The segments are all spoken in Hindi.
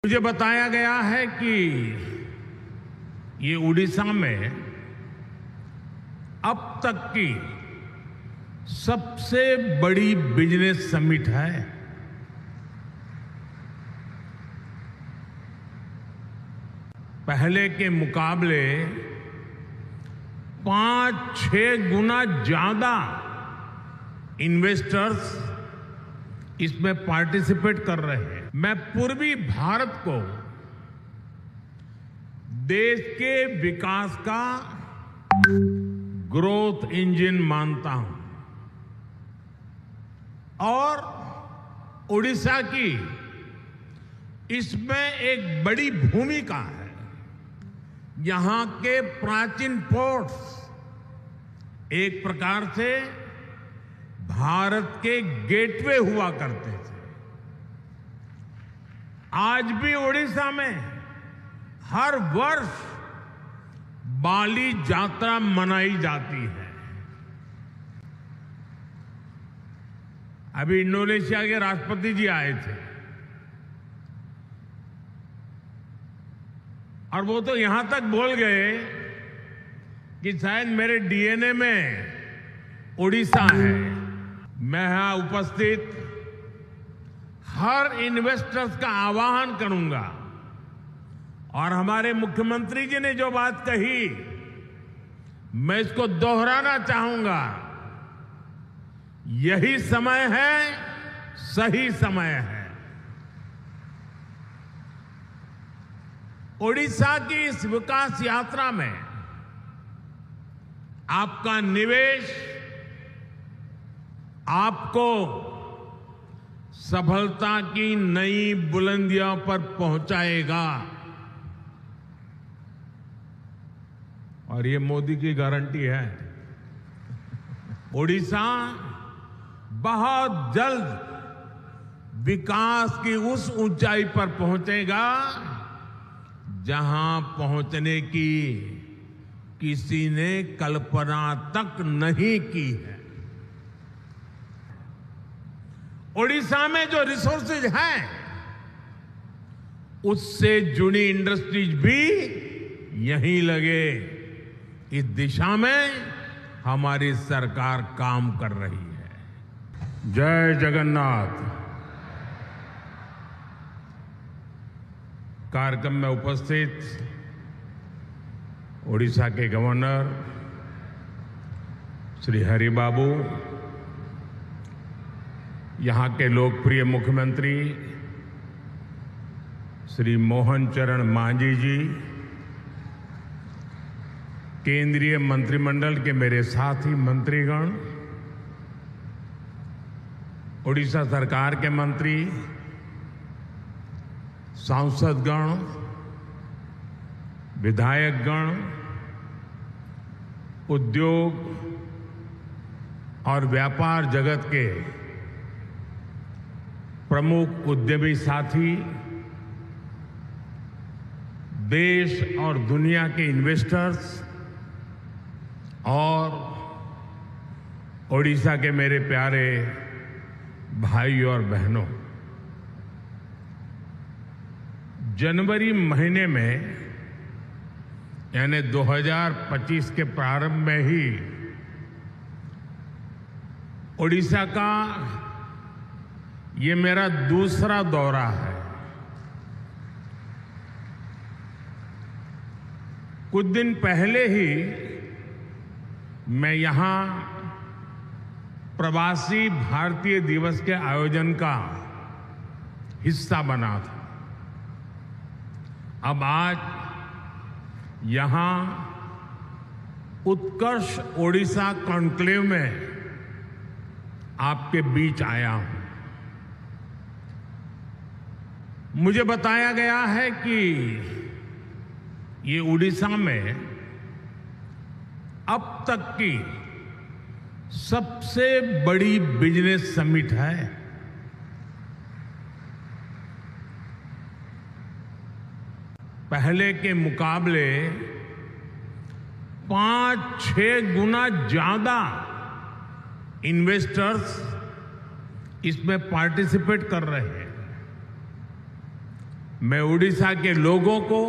मुझे बताया गया है कि ये उड़ीसा में अब तक की सबसे बड़ी बिजनेस समिट है। पहले के मुकाबले 5-6 गुना ज्यादा इन्वेस्टर्स इसमें पार्टिसिपेट कर रहे हैं। मैं पूर्वी भारत को देश के विकास का ग्रोथ इंजन मानता हूं और उड़ीसा की इसमें एक बड़ी भूमिका है। यहां के प्राचीन पोर्ट्स एक प्रकार से भारत के गेटवे हुआ करते थे। आज भी उड़ीसा में हर वर्ष बाली यात्रा मनाई जाती है। अभी इंडोनेशिया के राष्ट्रपति जी आए थे और वो तो यहां तक बोल गए कि शायद मेरे डीएनए में उड़ीसा है। मैं यहां उपस्थित हर इन्वेस्टर्स का आह्वान करूंगा और हमारे मुख्यमंत्री जी ने जो बात कही मैं इसको दोहराना चाहूंगा। यही समय है, सही समय है। उड़ीसा की इस विकास यात्रा में आपका निवेश आपको सफलता की नई बुलंदियों पर पहुंचाएगा और ये मोदी की गारंटी है। उड़ीसा बहुत जल्द विकास की उस ऊंचाई पर पहुंचेगा जहां पहुंचने की किसी ने कल्पना तक नहीं की है। उड़ीसा में जो रिसोर्सेज हैं उससे जुड़ी इंडस्ट्रीज भी यहीं लगे। इस दिशा में हमारी सरकार काम कर रही है। जय जगन्नाथ। कार्यक्रम में उपस्थित उड़ीसा के गवर्नर श्री हरि बाबू, यहां के लोकप्रिय मुख्यमंत्री श्री मोहन चरण मांझी जी, केंद्रीय मंत्रिमंडल के मेरे साथी मंत्रीगण, उड़ीसा सरकार के मंत्री, सांसदगण, विधायकगण, उद्योग और व्यापार जगत के प्रमुख उद्यमी साथी, देश और दुनिया के इन्वेस्टर्स और उड़ीसा के मेरे प्यारे भाई और बहनों, जनवरी महीने में यानी 2025 के प्रारंभ में ही उड़ीसा का ये मेरा दूसरा दौरा है। कुछ दिन पहले ही मैं यहां प्रवासी भारतीय दिवस के आयोजन का हिस्सा बना था। अब आज यहां उत्कर्ष ओडिशा कॉन्क्लेव में आपके बीच आया हूं। मुझे बताया गया है कि ये उड़ीसा में अब तक की सबसे बड़ी बिजनेस समिट है। पहले के मुकाबले 5-6 गुना ज्यादा इन्वेस्टर्स इसमें पार्टिसिपेट कर रहे हैं। मैं उड़ीसा के लोगों को,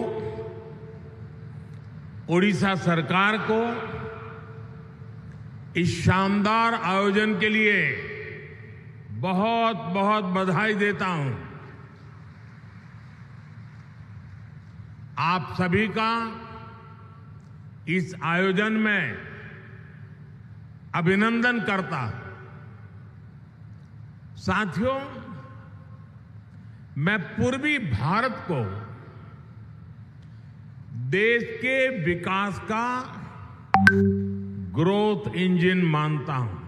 उड़ीसा सरकार को इस शानदार आयोजन के लिए बहुत बहुत बधाई देता हूं। आप सभी का इस आयोजन में अभिनंदन करता हूं। साथियों, मैं पूर्वी भारत को देश के विकास का ग्रोथ इंजन मानता हूं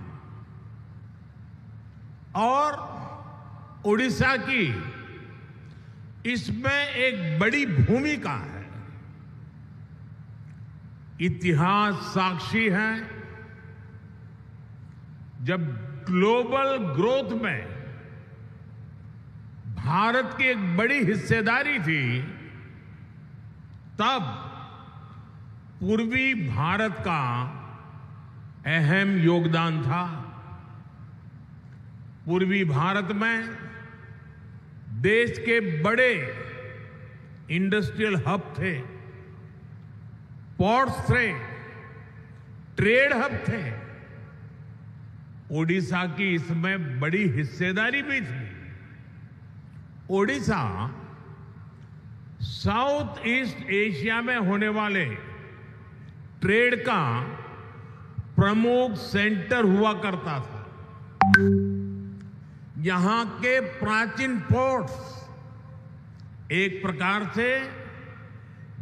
और उड़ीसा की इसमें एक बड़ी भूमिका है। इतिहास साक्षी है, जब ग्लोबल ग्रोथ में भारत की एक बड़ी हिस्सेदारी थी, तब पूर्वी भारत का अहम योगदान था। पूर्वी भारत में देश के बड़े इंडस्ट्रियल हब थे, पोर्ट्स थे, ट्रेड हब थे। ओडिशा की इसमें बड़ी हिस्सेदारी भी थी। ओडिशा साउथ ईस्ट एशिया में होने वाले ट्रेड का प्रमुख सेंटर हुआ करता था। यहां के प्राचीन पोर्ट्स एक प्रकार से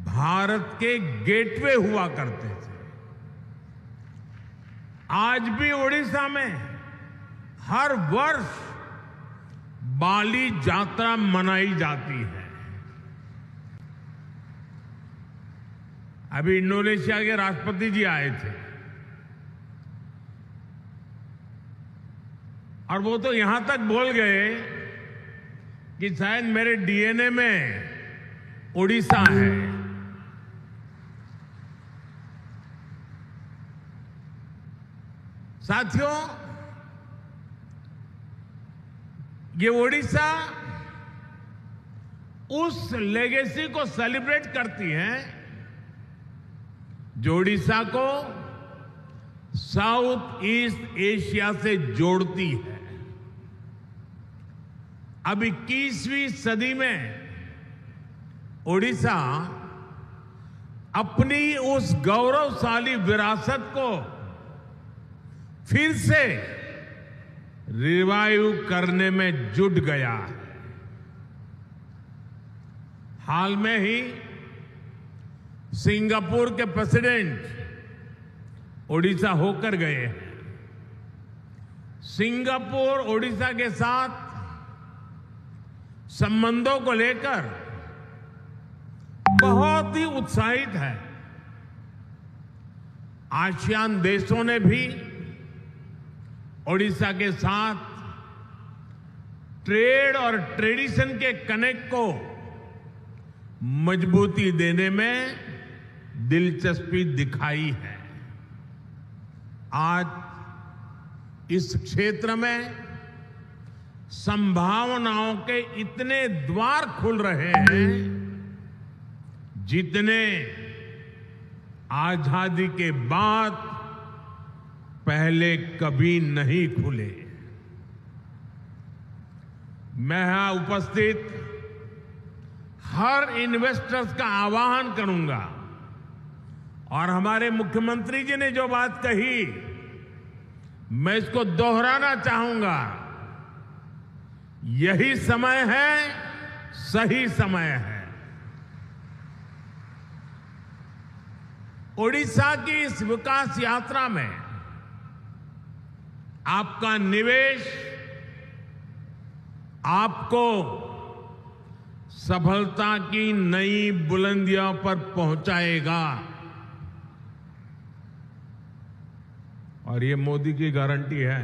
भारत के गेटवे हुआ करते थे। आज भी ओडिशा में हर वर्ष बाली यात्रा मनाई जाती है। अभी इंडोनेशिया के राष्ट्रपति जी आए थे और वो तो यहां तक बोल गए कि शायद मेरे डीएनए में उड़ीसा है। साथियों, ये ओडिशा उस लेगेसी को सेलिब्रेट करती है जो ओडिशा को साउथ ईस्ट एशिया से जोड़ती है। अब 21वीं सदी में ओडिशा अपनी उस गौरवशाली विरासत को फिर से रिवाइव करने में जुट गया है। हाल में ही सिंगापुर के प्रेसिडेंट ओडिशा होकर गए हैं। सिंगापुर ओडिशा के साथ संबंधों को लेकर बहुत ही उत्साहित है। आसियान देशों ने भी ओडिशा के साथ ट्रेड और ट्रेडिशन के कनेक्ट को मजबूती देने में दिलचस्पी दिखाई है। आज इस क्षेत्र में संभावनाओं के इतने द्वार खुल रहे हैं जितने आजादी के बाद पहले कभी नहीं खुले। मैं यहां उपस्थित हर इन्वेस्टर्स का आह्वान करूंगा और हमारे मुख्यमंत्री जी ने जो बात कही, मैं इसको दोहराना चाहूंगा। यही समय है, सही समय है। ओडिशा की इस विकास यात्रा में आपका निवेश आपको सफलता की नई बुलंदियों पर पहुंचाएगा और ये मोदी की गारंटी है।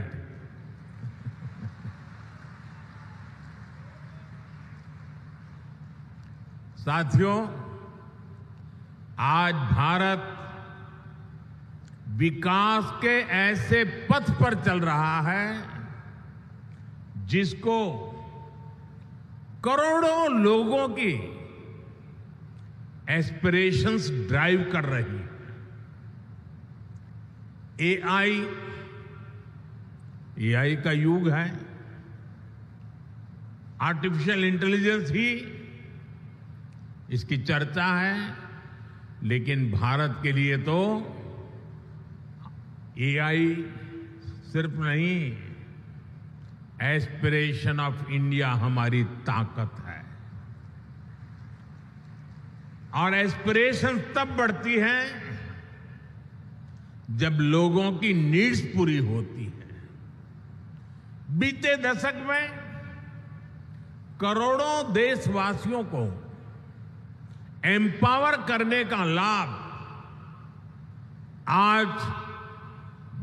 साथियों, आज भारत विकास के ऐसे पथ पर चल रहा है जिसको करोड़ों लोगों की एस्पिरेशंस ड्राइव कर रही है। एआई का युग है। आर्टिफिशियल इंटेलिजेंस ही इसकी चर्चा है, लेकिन भारत के लिए तो एआई सिर्फ नहीं, एस्पिरेशन ऑफ इंडिया हमारी ताकत है। और एस्पिरेशन तब बढ़ती है जब लोगों की नीड्स पूरी होती है। बीते दशक में करोड़ों देशवासियों को एम्पावर करने का लाभ आज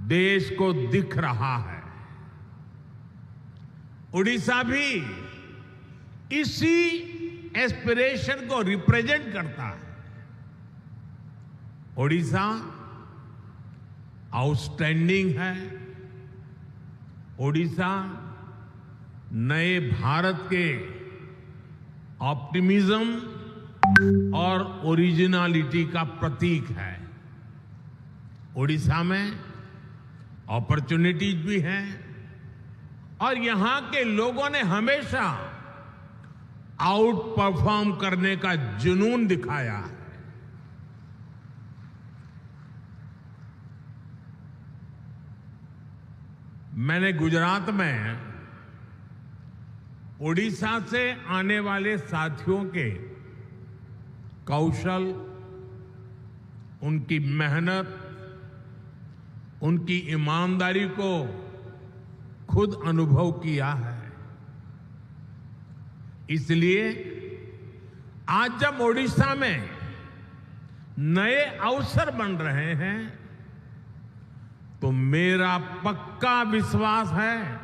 देश को दिख रहा है। उड़ीसा भी इसी एस्पिरेशन को रिप्रेजेंट करता है। उड़ीसा आउटस्टैंडिंग है। उड़ीसा नए भारत के ऑप्टिमिज्म और ओरिजिनलिटी का प्रतीक है। उड़ीसा में अपॉर्चुनिटीज भी हैं और यहां के लोगों ने हमेशा आउट परफॉर्म करने का जुनून दिखाया है। मैंने गुजरात में उड़ीसा से आने वाले साथियों के कौशल, उनकी मेहनत, उनकी ईमानदारी को खुद अनुभव किया है। इसलिए आज जब ओडिशा में नए अवसर बन रहे हैं तो मेरा पक्का विश्वास है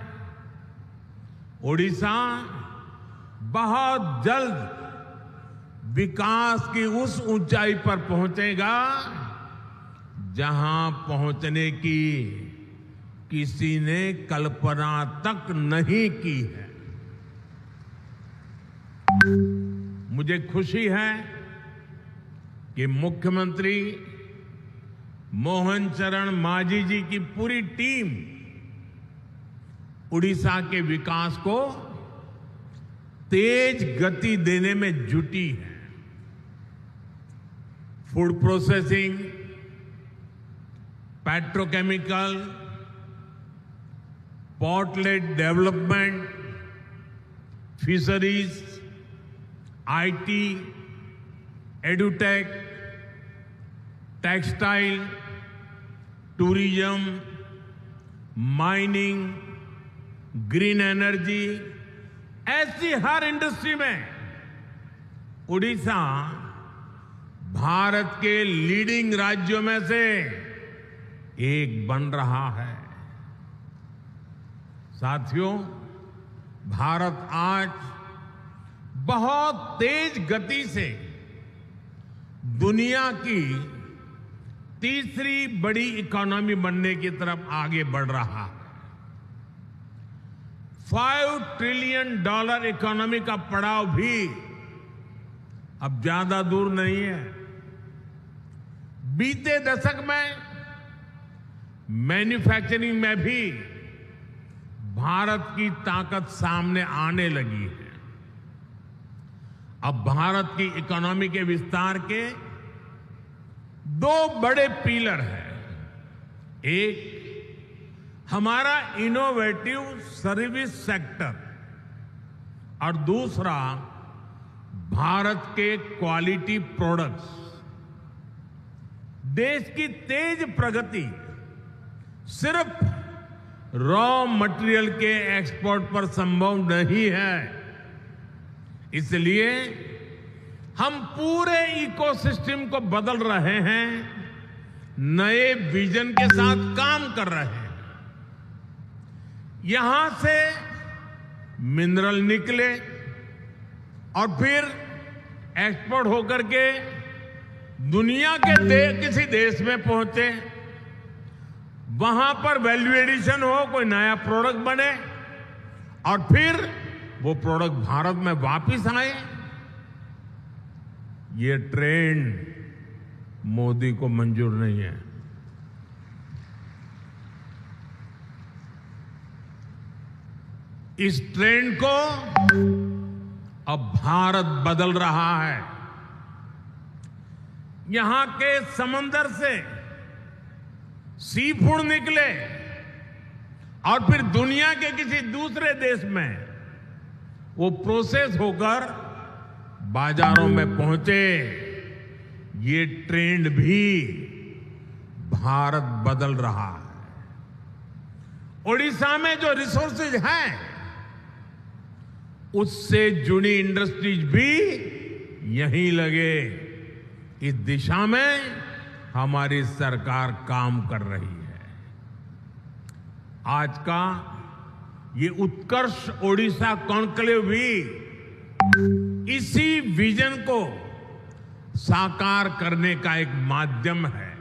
ओडिशा बहुत जल्द विकास की उस ऊंचाई पर पहुंचेगा जहां पहुंचने की किसी ने कल्पना तक नहीं की है। मुझे खुशी है कि मुख्यमंत्री मोहन चरण मांझी जी की पूरी टीम उड़ीसा के विकास को तेज गति देने में जुटी है। Food processing, petrochemical, port-lead development, fisheries, IT, edutech, textile, tourism, mining, green energy, ऐसी हर इंडस्ट्री में उड़ीसा भारत के लीडिंग राज्यों में से एक बन रहा है। साथियों, भारत आज बहुत तेज गति से दुनिया की तीसरी बड़ी इकोनॉमी बनने की तरफ आगे बढ़ रहा है। $5 ट्रिलियन इकोनॉमी का पड़ाव भी अब ज्यादा दूर नहीं है। बीते दशक में मैन्युफैक्चरिंग में भी भारत की ताकत सामने आने लगी है। अब भारत की इकोनॉमी के विस्तार के दो बड़े पिलर हैं। एक हमारा इनोवेटिव सर्विस सेक्टर और दूसरा भारत के क्वालिटी प्रोडक्ट्स। देश की तेज प्रगति सिर्फ रॉ मटेरियल के एक्सपोर्ट पर संभव नहीं है। इसलिए हम पूरे इकोसिस्टम को बदल रहे हैं, नए विजन के साथ काम कर रहे हैं। यहां से मिनरल निकले और फिर एक्सपोर्ट होकर के दुनिया के किसी देश में पहुंचे, वहां पर वैल्यू एडिशन हो, कोई नया प्रोडक्ट बने और फिर वो प्रोडक्ट भारत में वापस आए, ये ट्रेंड मोदी को मंजूर नहीं है। इस ट्रेंड को अब भारत बदल रहा है। यहां के समंदर से सी फूड निकले और फिर दुनिया के किसी दूसरे देश में वो प्रोसेस होकर बाजारों में पहुंचे, ये ट्रेंड भी भारत बदल रहा है। ओडिशा में जो रिसोर्सेज हैं, उससे जुड़ी इंडस्ट्रीज भी यहीं लगे। इस दिशा में हमारी सरकार काम कर रही है। आज का ये उत्कर्ष ओडिशा कॉन्क्लेव भी इसी विजन को साकार करने का एक माध्यम है।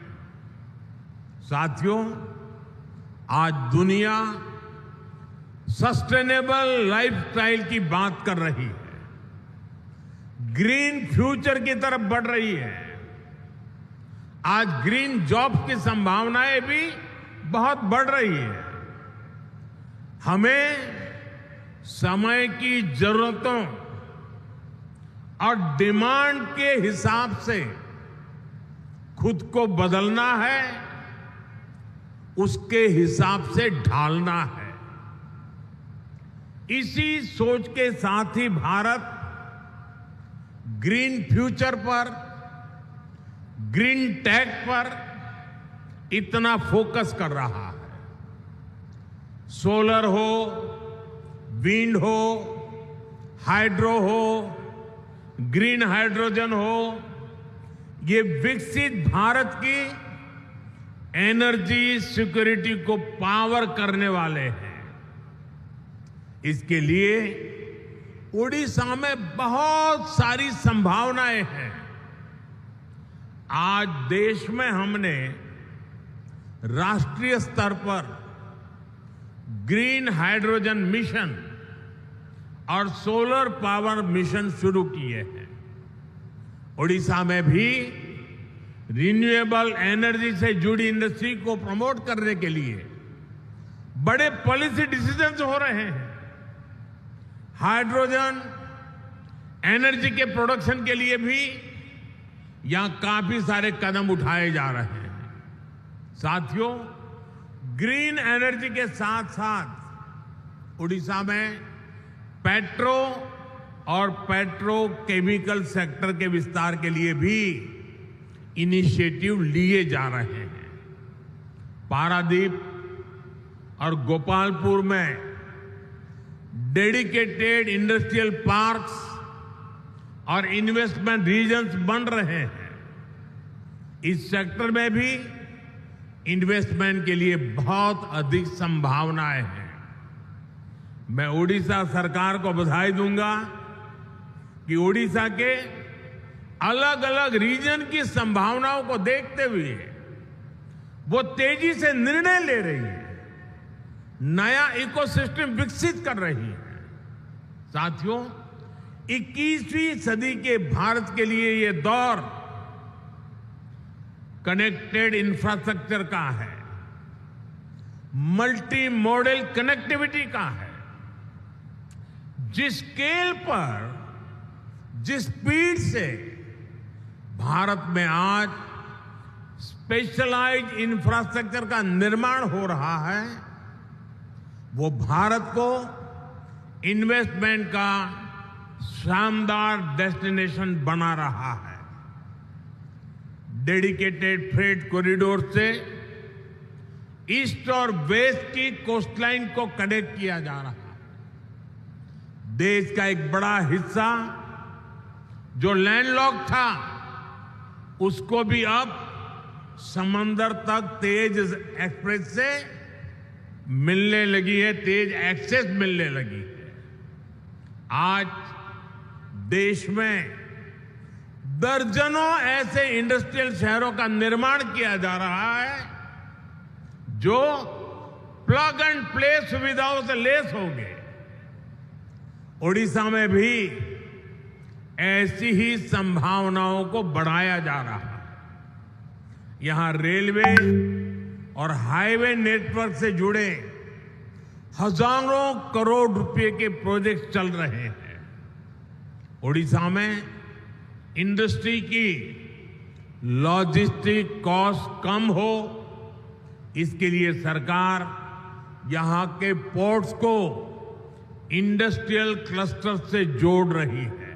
साथियों, आज दुनिया सस्टेनेबल लाइफस्टाइल की बात कर रही है, ग्रीन फ्यूचर की तरफ बढ़ रही है। आज ग्रीन जॉब की संभावनाएं भी बहुत बढ़ रही है। हमें समय की जरूरतों और डिमांड के हिसाब से खुद को बदलना है, उसके हिसाब से ढालना है। इसी सोच के साथ ही भारत ग्रीन फ्यूचर पर, ग्रीन टेक पर इतना फोकस कर रहा है। सोलर हो, विंड हो, हाइड्रो हो, ग्रीन हाइड्रोजन हो, ये विकसित भारत की एनर्जी सिक्योरिटी को पावर करने वाले हैं। इसके लिए ओडिशा में बहुत सारी संभावनाएं हैं। आज देश में हमने राष्ट्रीय स्तर पर ग्रीन हाइड्रोजन मिशन और सोलर पावर मिशन शुरू किए हैं। ओडिशा में भी रिन्यूएबल एनर्जी से जुड़ी इंडस्ट्री को प्रमोट करने के लिए बड़े पॉलिसी डिसीजंस हो रहे हैं। हाइड्रोजन एनर्जी के प्रोडक्शन के लिए भी यहां काफी सारे कदम उठाए जा रहे हैं। साथियों, ग्रीन एनर्जी के साथ साथ ओडिशा में पेट्रो और पेट्रोकेमिकल सेक्टर के विस्तार के लिए भी इनिशिएटिव लिए जा रहे हैं। पारादीप और गोपालपुर में डेडिकेटेड इंडस्ट्रियल पार्क्स और इन्वेस्टमेंट रीजन्स बन रहे हैं। इस सेक्टर में भी इन्वेस्टमेंट के लिए बहुत अधिक संभावनाएं हैं। मैं ओडिशा सरकार को बधाई दूंगा कि ओडिशा के अलग अलग रीजन की संभावनाओं को देखते हुए वो तेजी से निर्णय ले रही है, नया इकोसिस्टम विकसित कर रही है। साथियों, 21वीं सदी के भारत के लिए ये दौर कनेक्टेड इंफ्रास्ट्रक्चर का है, मल्टी मॉडल कनेक्टिविटी का है। जिस स्केल पर, जिस स्पीड से भारत में आज स्पेशलाइज्ड इंफ्रास्ट्रक्चर का निर्माण हो रहा है, वो भारत को इन्वेस्टमेंट का शानदार डेस्टिनेशन बना रहा है। डेडिकेटेड फ्रेट कॉरिडोर से ईस्ट और वेस्ट की कोस्टलाइन को कनेक्ट किया जा रहा है। देश का एक बड़ा हिस्सा जो लैंडलॉक था, उसको भी अब समंदर तक तेज एक्सप्रेस से मिलने लगी है, तेज एक्सेस मिलने लगी है। आज देश में दर्जनों ऐसे इंडस्ट्रियल शहरों का निर्माण किया जा रहा है जो प्लग एंड प्ले सुविधाओं से लैस होंगे। ओडिशा में भी ऐसी ही संभावनाओं को बढ़ाया जा रहा है। यहां रेलवे और हाईवे नेटवर्क से जुड़े हजारों करोड़ रुपए के प्रोजेक्ट चल रहे हैं। ओडिशा में इंडस्ट्री की लॉजिस्टिक कॉस्ट कम हो, इसके लिए सरकार यहां के पोर्ट्स को इंडस्ट्रियल क्लस्टर से जोड़ रही है।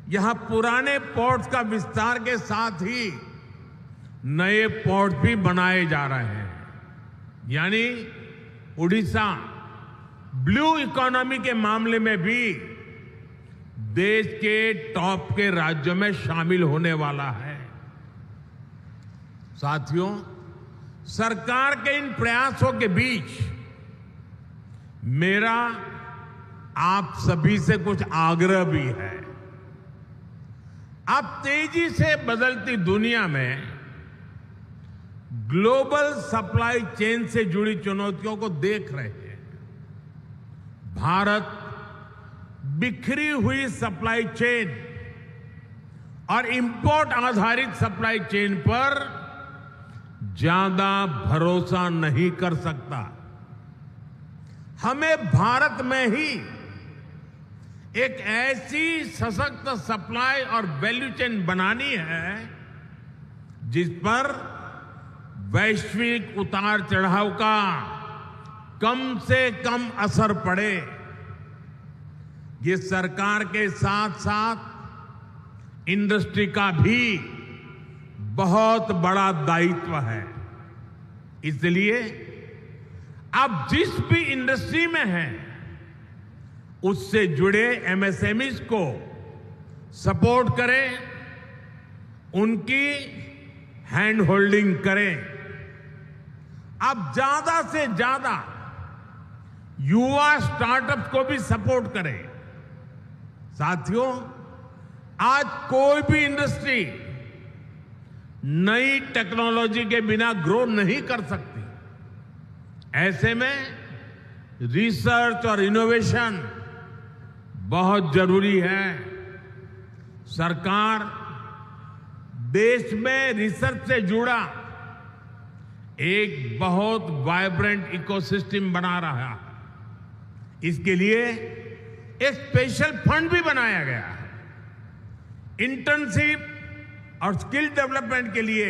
यहां पुराने पोर्ट्स का विस्तार के साथ ही नए पोर्ट भी बनाए जा रहे हैं। यानी उड़ीसा ब्लू इकोनॉमी के मामले में भी देश के टॉप के राज्यों में शामिल होने वाला है। साथियों, सरकार के इन प्रयासों के बीच मेरा आप सभी से कुछ आग्रह भी है। आप तेजी से बदलती दुनिया में ग्लोबल सप्लाई चेन से जुड़ी चुनौतियों को देख रहे हैं। भारत बिखरी हुई सप्लाई चेन और इंपोर्ट आधारित सप्लाई चेन पर ज्यादा भरोसा नहीं कर सकता। हमें भारत में ही एक ऐसी सशक्त सप्लाई और वैल्यू चेन बनानी है जिस पर वैश्विक उतार चढ़ाव का कम से कम असर पड़े। ये सरकार के साथ साथ इंडस्ट्री का भी बहुत बड़ा दायित्व है। इसलिए आप जिस भी इंडस्ट्री में हैं, उससे जुड़े एमएसएमईज को सपोर्ट करें, उनकी हैंड होल्डिंग करें। आप ज्यादा से ज्यादा युवा स्टार्टअप को भी सपोर्ट करें। साथियों, आज कोई भी इंडस्ट्री नई टेक्नोलॉजी के बिना ग्रो नहीं कर सकती। ऐसे में रिसर्च और इनोवेशन बहुत जरूरी है। सरकार देश में रिसर्च से जुड़ा एक बहुत वाइब्रेंट इकोसिस्टम बना रहा है। इसके लिए एक स्पेशल फंड भी बनाया गया है। इंटर्नशिप और स्किल डेवलपमेंट के लिए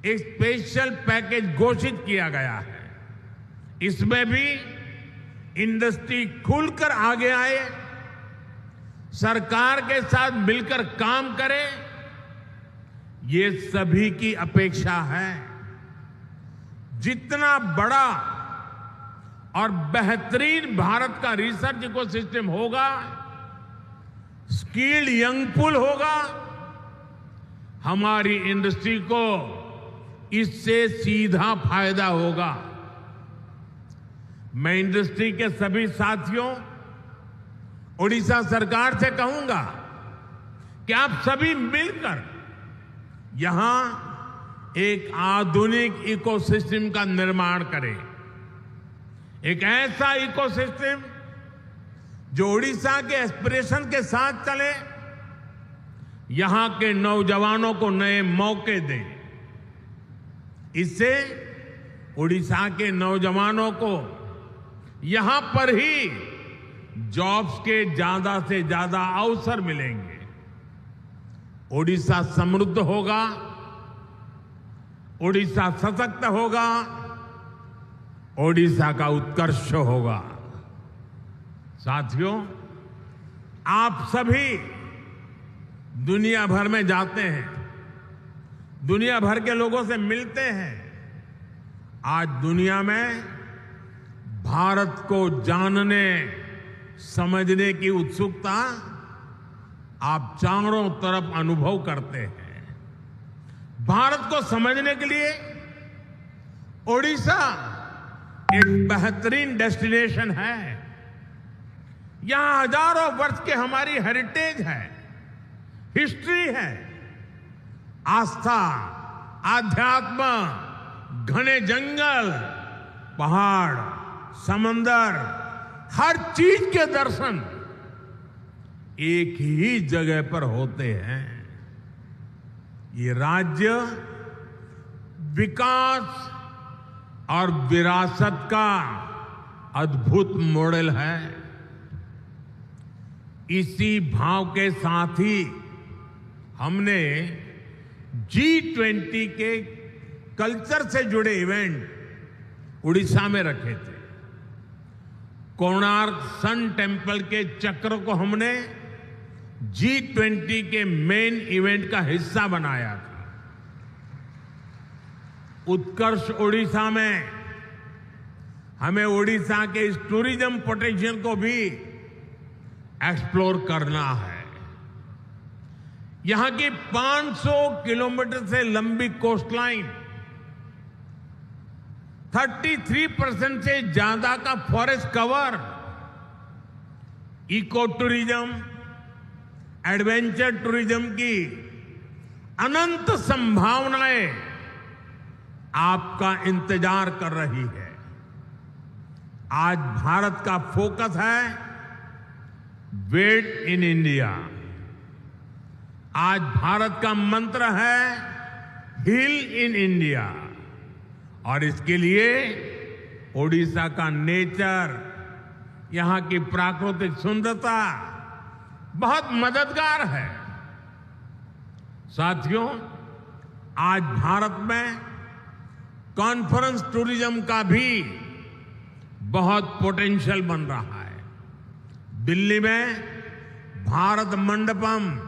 एक स्पेशल पैकेज घोषित किया गया है। इसमें भी इंडस्ट्री खुलकर आगे आए, सरकार के साथ मिलकर काम करे, ये सभी की अपेक्षा है। जितना बड़ा और बेहतरीन भारत का रिसर्च इकोसिस्टम होगा, स्किल्ड यंग पूल होगा, हमारी इंडस्ट्री को इससे सीधा फायदा होगा। मैं इंडस्ट्री के सभी साथियों, ओडिशा सरकार से कहूंगा कि आप सभी मिलकर यहां एक आधुनिक इकोसिस्टम का निर्माण करें। एक ऐसा इकोसिस्टम जो ओडिशा के एस्पिरेशन के साथ चले, यहां के नौजवानों को नए मौके दे। इससे ओडिशा के नौजवानों को यहां पर ही जॉब्स के ज्यादा से ज्यादा अवसर मिलेंगे। ओडिशा समृद्ध होगा, ओडिशा सशक्त होगा, ओडिशा का उत्कर्ष होगा। साथियों, आप सभी दुनिया भर में जाते हैं, दुनिया भर के लोगों से मिलते हैं। आज दुनिया में भारत को जानने समझने की उत्सुकता आप चारों तरफ अनुभव करते हैं। भारत को समझने के लिए ओडिशा एक बेहतरीन डेस्टिनेशन है। यहां हजारों वर्ष के हमारी हेरिटेज है, हिस्ट्री है। आस्था, आध्यात्म, घने जंगल, पहाड़, समंदर, हर चीज के दर्शन एक ही जगह पर होते हैं। ये राज्य विकास और विरासत का अद्भुत मॉडल है। इसी भाव के साथ ही हमने G20 के कल्चर से जुड़े इवेंट उड़ीसा में रखे थे। कोणार्क सन टेम्पल के चक्र को हमने G20 के मेन इवेंट का हिस्सा बनाया था। उत्कर्ष ओडिशा में हमें ओडिशा के इस टूरिज्म पोटेंशियल को भी एक्सप्लोर करना है। यहां की 500 किलोमीटर से लंबी कोस्टलाइन, 33% से ज्यादा का forest cover, eco tourism, adventure tourism की अनंत संभावनाएं आपका इंतजार कर रही है। आज भारत का फोकस है वेट इन इंडिया। आज भारत का मंत्र है हील इन इंडिया। और इसके लिए ओडिशा का नेचर, यहां की प्राकृतिक सुंदरता बहुत मददगार है। साथियों, आज भारत में कॉन्फ्रेंस टूरिज्म का भी बहुत पोटेंशियल बन रहा है। दिल्ली में भारत मंडपम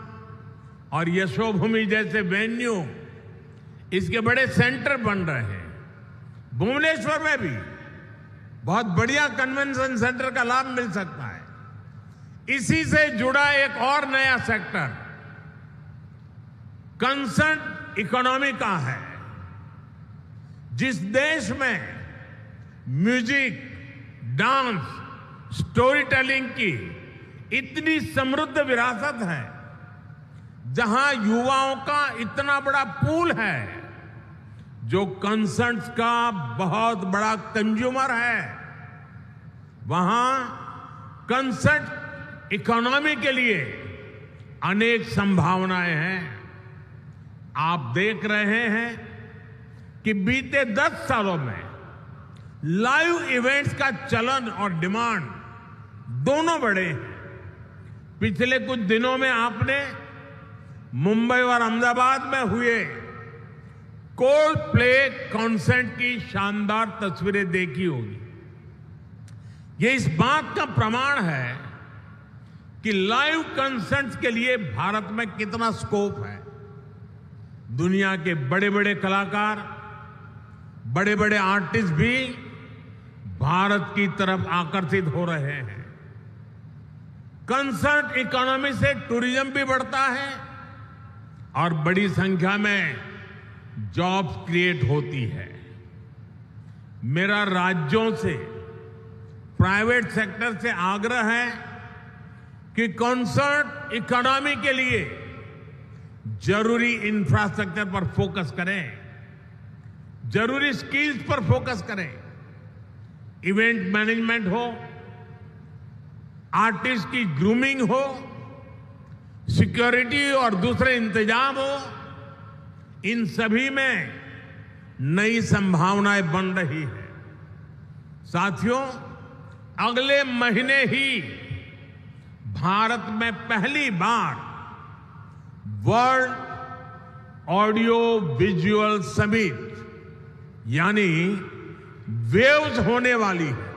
और यशोभूमि जैसे वेन्यू, इसके बड़े सेंटर बन रहे हैं। भुवनेश्वर में भी बहुत बढ़िया कन्वेंशन सेंटर का लाभ मिल सकता है। इसी से जुड़ा एक और नया सेक्टर कंसर्ट इकोनॉमी का है। जिस देश में म्यूजिक, डांस, स्टोरी टेलिंग की इतनी समृद्ध विरासत है, जहां युवाओं का इतना बड़ा पूल है जो कंसर्ट्स का बहुत बड़ा कंज्यूमर है, वहां कंसर्ट इकोनॉमी के लिए अनेक संभावनाएं हैं। आप देख रहे हैं कि बीते 10 सालों में लाइव इवेंट्स का चलन और डिमांड दोनों बढ़े हैं। पिछले कुछ दिनों में आपने मुंबई और अहमदाबाद में हुए कोल्ड प्ले कॉन्सर्ट की शानदार तस्वीरें देखी होगी। ये इस बात का प्रमाण है कि लाइव कॉन्सर्ट्स के लिए भारत में कितना स्कोप है। दुनिया के बड़े बड़े कलाकार, बड़े बड़े आर्टिस्ट भी भारत की तरफ आकर्षित हो रहे हैं। कंसर्ट इकोनॉमी से टूरिज्म भी बढ़ता है और बड़ी संख्या में जॉब्स क्रिएट होती है। मेरा राज्यों से, प्राइवेट सेक्टर से आग्रह है कि कंसर्ट इकोनॉमी के लिए जरूरी इंफ्रास्ट्रक्चर पर फोकस करें, जरूरी स्किल्स पर फोकस करें। इवेंट मैनेजमेंट हो, आर्टिस्ट की ग्रूमिंग हो, सिक्योरिटी और दूसरे इंतजाम हो, इन सभी में नई संभावनाएं बन रही है। साथियों, अगले महीने ही भारत में पहली बार वर्ल्ड ऑडियो विजुअल समिट यानी वेव्स होने वाली है।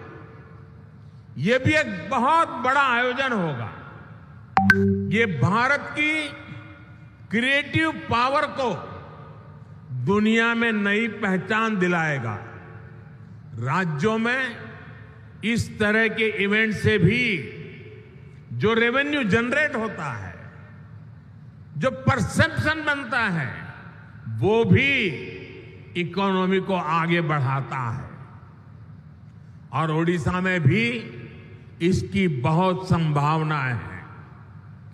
यह भी एक बहुत बड़ा आयोजन होगा। ये भारत की क्रिएटिव पावर को दुनिया में नई पहचान दिलाएगा। राज्यों में इस तरह के इवेंट से भी जो रेवेन्यू जनरेट होता है, जो परसेप्शन बनता है, वो भी इकोनॉमी को आगे बढ़ाता है। और ओडिशा में भी इसकी बहुत संभावनाएं हैं।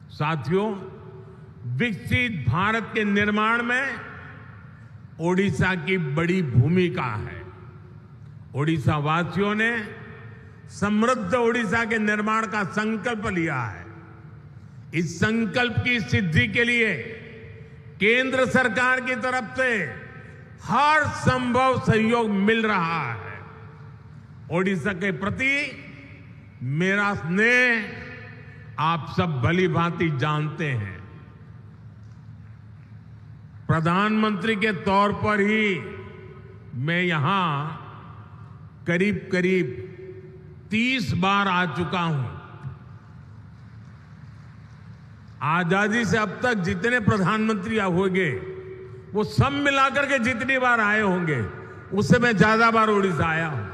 साथियों, विकसित भारत के निर्माण में ओडिशा की बड़ी भूमिका है। ओडिशा वासियों ने समृद्ध ओडिशा के निर्माण का संकल्प लिया है। इस संकल्प की सिद्धि के लिए केंद्र सरकार की तरफ से हर संभव सहयोग मिल रहा है। ओडिशा के प्रति मेरा स्नेह आप सब भली भांति जानते हैं। प्रधानमंत्री के तौर पर ही मैं यहां करीब करीब 30 बार आ चुका हूं। आजादी से अब तक जितने प्रधानमंत्री होंगे वो सब मिलाकर के जितनी बार आए होंगे उससे मैं ज्यादा बार ओडिशा आया हूं।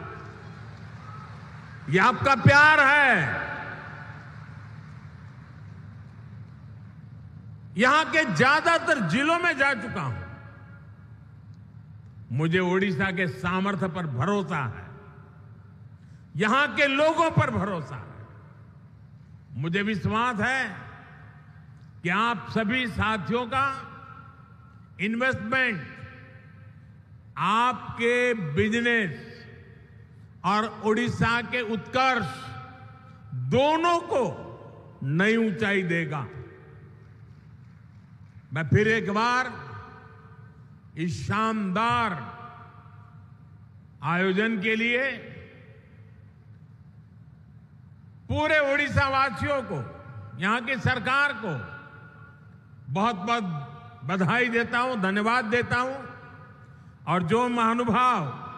यह आपका प्यार है। यहां के ज्यादातर जिलों में जा चुका हूं। मुझे ओडिशा के सामर्थ्य पर भरोसा है। यहां के लोगों पर भरोसा है। मुझे विश्वास है कि आप सभी साथियों का इन्वेस्टमेंट आपके बिजनेस और ओडिशा के उत्कर्ष दोनों को नई ऊंचाई देगा। मैं फिर एक बार इस शानदार आयोजन के लिए पूरे ओडिशा वासियों को, यहां की सरकार को बहुत बहुत बधाई देता हूं, धन्यवाद देता हूं। और जो महानुभाव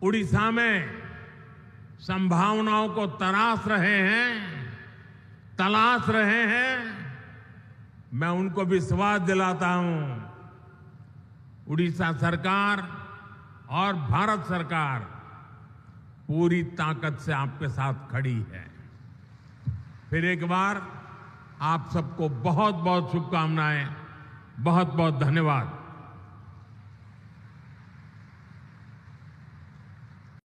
उड़ीसा में संभावनाओं को तलाश रहे हैं, मैं उनको विश्वास दिलाता हूं उड़ीसा सरकार और भारत सरकार पूरी ताकत से आपके साथ खड़ी है। फिर एक बार आप सबको बहुत बहुत शुभकामनाएं, बहुत बहुत धन्यवाद।